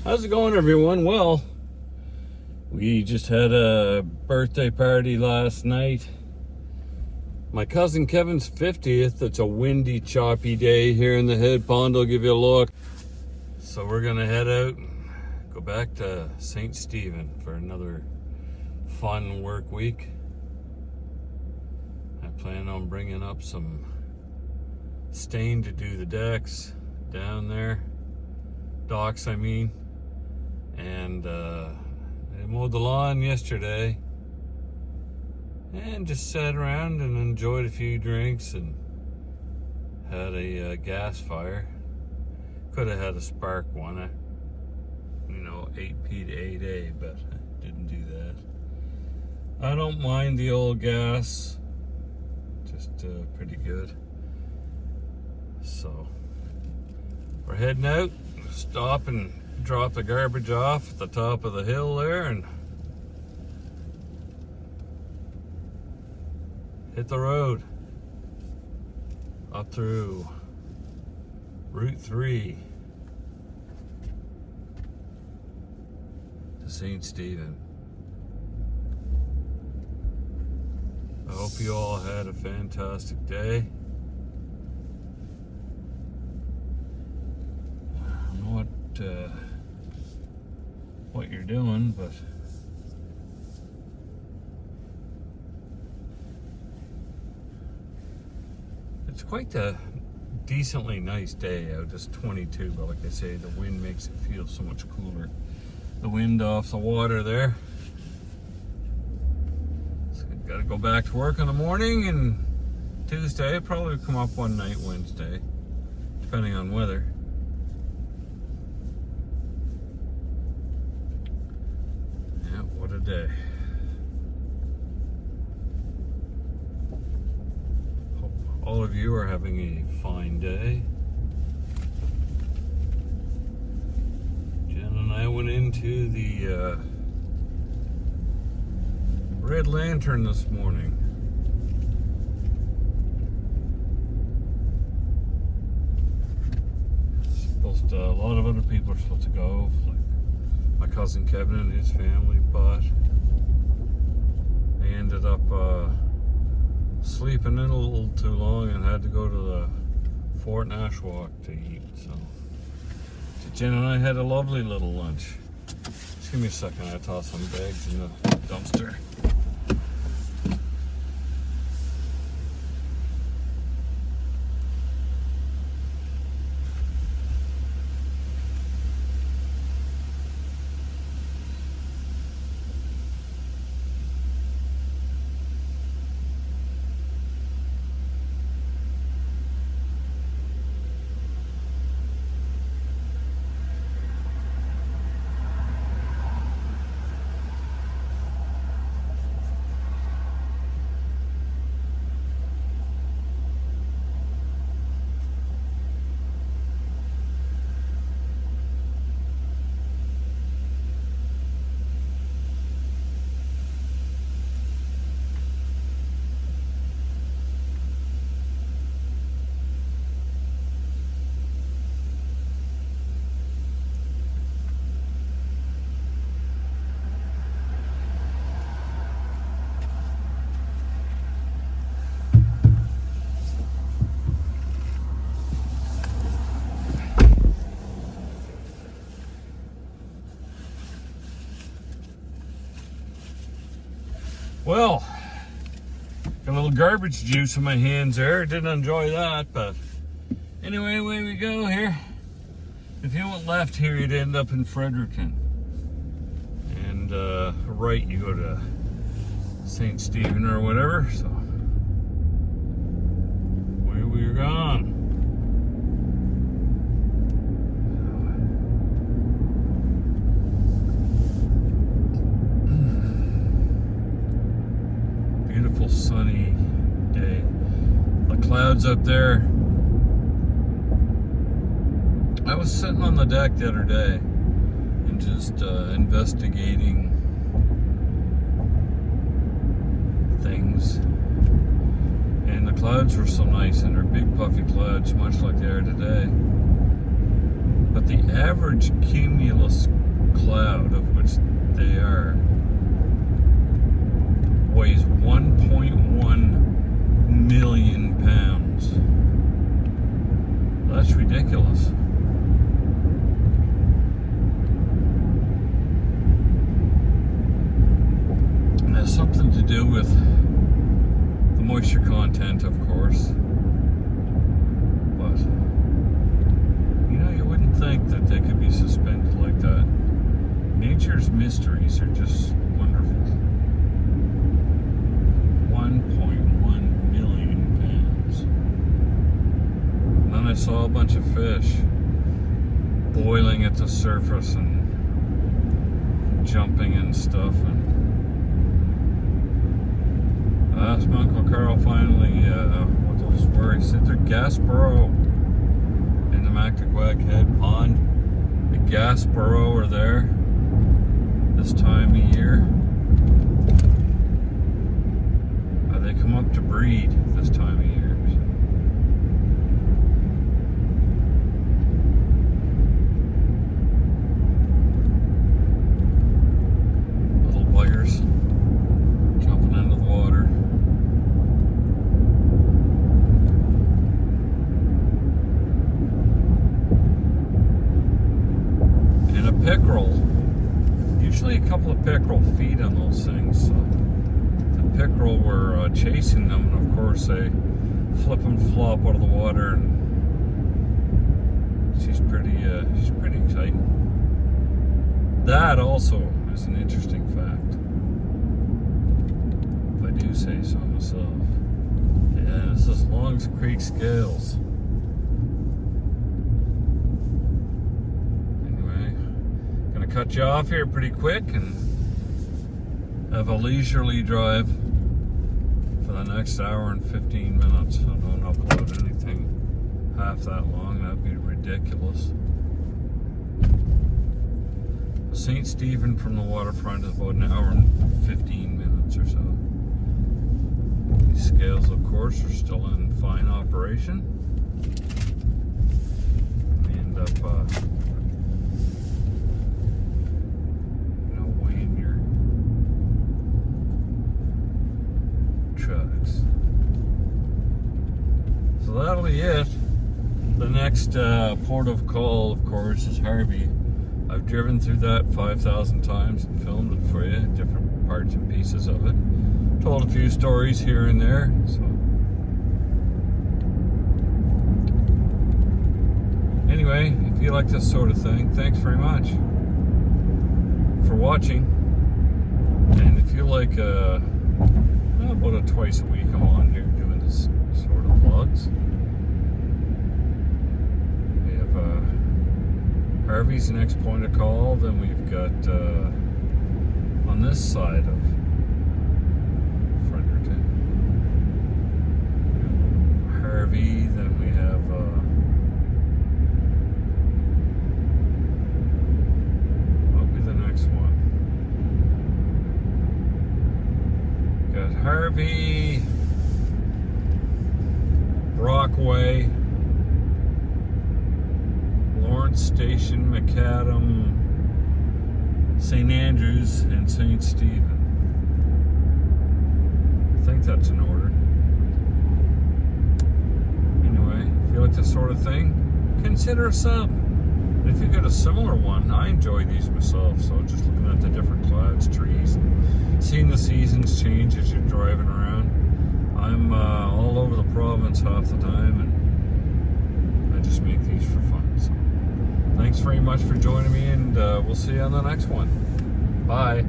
How's it going, everyone? Well, we just had a birthday party last night. My cousin Kevin's 50th. It's a windy, choppy day here in the Head Pond. I'll give you a look. So we're gonna head out and go back to St. Stephen for another fun work week. I plan on bringing up some stain to do the decks down there. Docks, I mean. And I mowed the lawn yesterday and just sat around and enjoyed a few drinks and had a gas fire. Could have had a spark one at 8p to 8a, but I didn't do that. I don't mind the old gas, just pretty good. So we're heading out, stop and drop the garbage off at the top of the hill there and hit the road up through Route 3 to St. Stephen. I hope you all had a fantastic day. I don't know what you're doing, but it's quite a decently nice day out. It's 22, but like I say, the wind makes it feel so much cooler. The wind off the water there. So gotta go back to work in the morning, and Tuesday probably come up one night Wednesday, depending on weather. What a day. Hope all of you are having a fine day. Jen and I went into the Red Lantern this morning. A lot of other people are supposed to go, like my cousin Kevin and his family, but they ended up sleeping in a little too long and had to go to the Fort Nashwauk to eat. So Jen and I had a lovely little lunch. Just give me a second, I toss some bags in the dumpster. Well, got a little garbage juice in my hands there. Didn't enjoy that, but anyway, away we go here. If you went left here, you'd end up in Fredericton. And right, you go to St. Stephen or whatever. So, away we're gone. Sunny day. The clouds up there. I was sitting on the deck the other day and just investigating things, and the clouds were so nice, and they're big puffy clouds, much like they are today. But the average cumulus cloud, of which they are, weighs 1.1 million pounds. That's ridiculous. And it has something to do with the moisture content, of course. But you wouldn't think that they could be suspended like that. Nature's mysteries are just wonderful. 1.1 million pounds. And then I saw a bunch of fish boiling at the surface and jumping and stuff. And asked my Uncle Carl finally what those were. He said they're Gaspereaux in the Mactaquac Head Pond. The Gaspereaux are there this time of year. They come up to breed this time of year. Little buggers jumping into the water. And a pickerel. Usually a couple of pickerel feed on those things. So pickerel were chasing them, and of course they flip and flop out of the water, and she's pretty exciting. That also is an interesting fact, if I do say so myself. Yeah, this is Longs Creek scales. Anyway, gonna cut you off here pretty quick and have a leisurely drive for the next hour and 15 minutes. I don't upload anything half that long. That'd be ridiculous. St. Stephen from the waterfront is about an hour and 15 minutes or so. These scales, of course, are still in fine operation. We end up weighing your trucks. So that'll be it. The next port of call, of course, is Harvey. I've driven through that 5,000 times and filmed it for you, different parts and pieces of it. Told a few stories here and there. So anyway, if you like this sort of thing, thanks very much for watching. And if you like about twice a week I'm on here doing this sort of vlogs. We have Harvey's the next point of call. Then we've got on this side of Fredericton, Harvey. Then we have what'll be the next one? Got Harvey, Brockway, Lawrence Station, Macadam, St. Andrews, and St. Stephen. I think that's in order. Anyway, if you like this sort of thing, consider a sub. And if you got a similar one, I enjoy these myself. So just looking at the different clouds, trees, and seeing the seasons change as you're driving around. I'm all over the province half the time, and I just make these for fun. So thanks very much for joining me, and we'll see you on the next one. Bye.